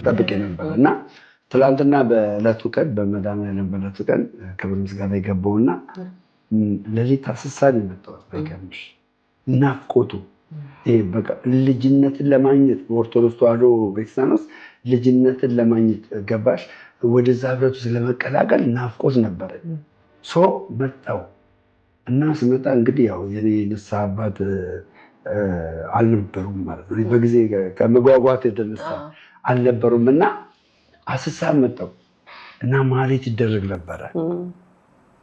ጠብቄ ነበርና ትላንትና በዕለቱ ቀን በመድኃኒዓለም በዕለቱ ቀን ክብር ምስጋና ይገባውና ለሊት አስሳን የመጣሁት በቀምሽ ናፍቆቱ በቃ ልጅነትን ለማግኘት በኦርቶዶክስ ተዋሕዶ ቤተክርስቲያን ውስጥ ልጅነትን ለማግኘት ገባሽ ወደዛ ህብረት ውስጥ ለመቀላቀል ናፍቆት ነበረ። መጣው እና ስመጣ እንግዲህ ያው የኔ ንስሐ አባት አልነበሩም ማለት ነው። በጊዜ ከመጓጓት የተነሳ አልነበሩም እና አስሳ መጣው እና ማህሌት ይደረግ ነበረ።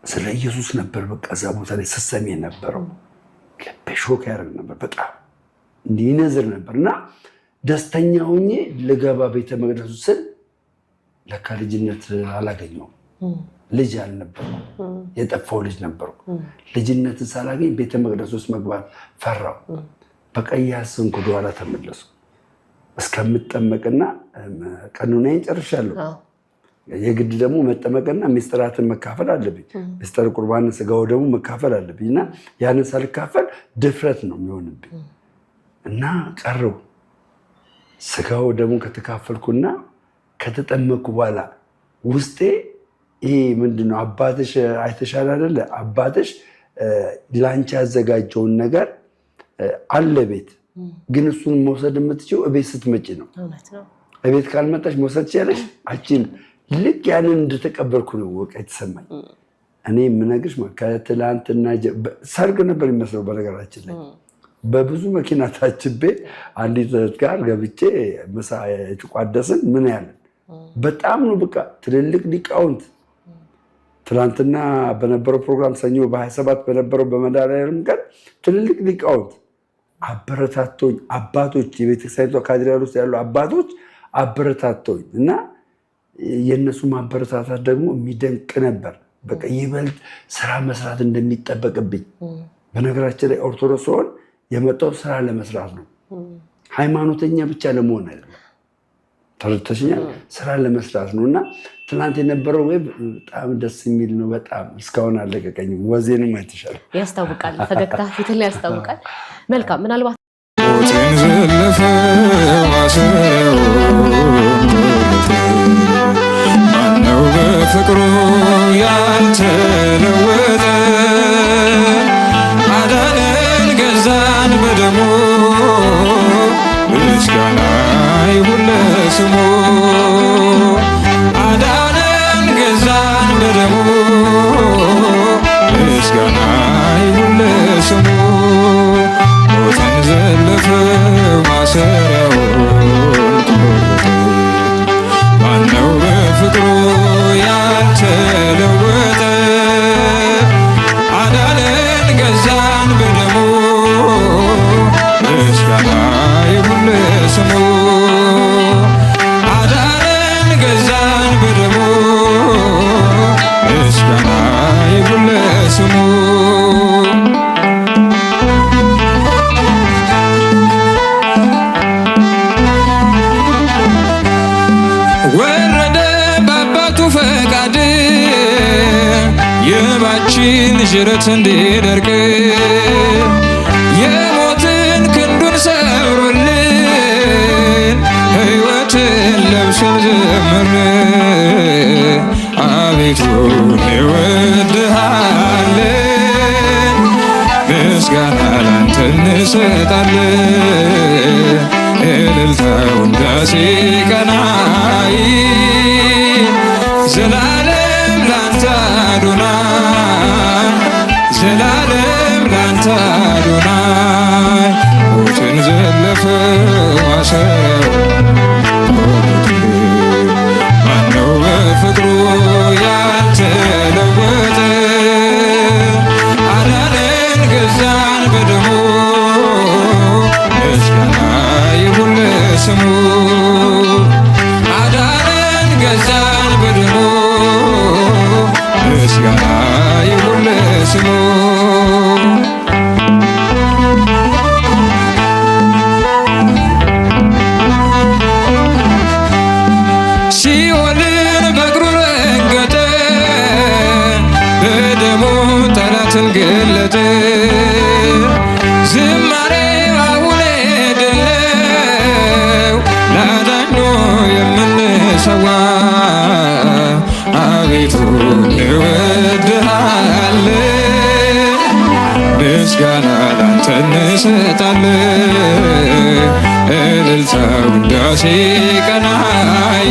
ስለ ኢየሱስ ነበር በቃ እዛ ቦታ ላይ ስሰሜ ነበረው። ሾክ ያደርግ ነበር በጣም እንዲህ ይነዝር ነበር እና ደስተኛ ሆኜ ልገባ ቤተ መቅደሱ ስል ለካ ልጅነት አላገኘሁም። ልጅ አልነበርኩም፣ የጠፋው ልጅ ነበርኩ። ልጅነትን ሳላገኝ ቤተ መቅደስ ውስጥ መግባት ፈራው። በቃ እያሰብኩ ወደኋላ ተመለስኩ። እስከምጠመቅና ቀኑናዬን ጨርሻለሁ። የግድ ደግሞ መጠመቅና ምስጢራትን መካፈል አለብኝ። ምስጢረ ቁርባን ስጋው ደግሞ መካፈል አለብኝ እና ያንን ሳልካፈል ድፍረት ነው የሚሆንብኝ እና ቀረው። ስጋው ደግሞ ከተካፈልኩና ከተጠመቅኩ በኋላ ውስጤ ይሄ ምንድነው አባትሽ አይተሻል አይደለ? አባትሽ ላንቺ ያዘጋጀውን ነገር አለ ቤት፣ ግን እሱን መውሰድ የምትችይው እቤት ስትመጪ ነው። እቤት ካልመጣሽ መውሰድ ትችያለሽ አቺን። ልክ ያንን እንደተቀበልኩ ነው ወቃ የተሰማኝ። እኔ የምነግርሽ ከትላንትና ሰርግ ነበር የሚመስለው። በነገራችን ላይ በብዙ መኪና ታጅቤ አንዲት ጋር ገብቼ ምሳ የተቋደስን ምን ያለን በጣም ነው በቃ ትልልቅ ሊቃውንት ትላንትና በነበረው ፕሮግራም ሰኞ በ27 በነበረው በመድኃኒዓለም ቀን ትልልቅ ሊቃውንት አበረታቶኝ፣ አባቶች የቤተክርስቲያኒቷ ካቴድራል ውስጥ ያሉ አባቶች አበረታቶኝ እና የእነሱ ማበረታታት ደግሞ የሚደንቅ ነበር። በቃ ይበልጥ ስራ መስራት እንደሚጠበቅብኝ። በነገራችን ላይ ኦርቶዶክስ ሆን የመጣው ስራ ለመስራት ነው፣ ሃይማኖተኛ ብቻ ለመሆን አይደለም። ተረድተሽኛል? ስራ ለመስራት ነው እና ትናንት የነበረው ወይ በጣም ደስ የሚል ነው። በጣም እስካሁን አለቀቀኝም። ወዜንም አይተሻል፣ ያስታውቃል። ፈገግታ ፊት ላይ ያስታውቃል። መልካም ምናልባት ሞትን ዘለፈ ማሰው ማነው በፍቅሩ ያልተለወጠ? አዳነን ገዛን በደሙ ምስጋና ይሁን ለስሙ። አዳነን ገዛን በደሙ ምስጋና ይሁን ለስሙ። ሞትን ዘለፈ ማሰሪያውን ቆረጠ። ማነው በፍቅሩ ያልተለወጠ? አዳነን ገዛን በደሙ ምስጋና ይሁን ለስሙ። አዳነን ገዛን በደሙ ምስጋና ይሁን ለስሙ። ወረደ በአባቱ ፈቃድ የባችን ጅረት እንዲደርቅ የሞትን ክንዱን ሰብሮልን ሕይወትን ለብሰን ዘመርን። አቤቱ እንወድሃለን፣ ምስጋና ላንተ እንሰጣለን። እልልታው ውዳሴ ቀናኢ ዘላለም ላንተ አዶናይ፣ ዘላለም ላንተ አዶናይ። ሞትን ዘለፈ ማሰሪያውን ቆረጠ። ማነው በፍቅሩ ያልተለወጠ? አዳነን ገዛን በደሙ ምስጋና ይሁን ለስሙ። አዳነን ገዛን በደሙ ምስጋና ይሁን ለስሙ። ሲኦልን በእግሩ ረገጠ፣ በደሙ ጠላትን ገለጠ። ዝማሬ አሁን ድል ነው ምስጋና ላንተ እንሰጣለን። እልልታ ውዳሴ ቀናይ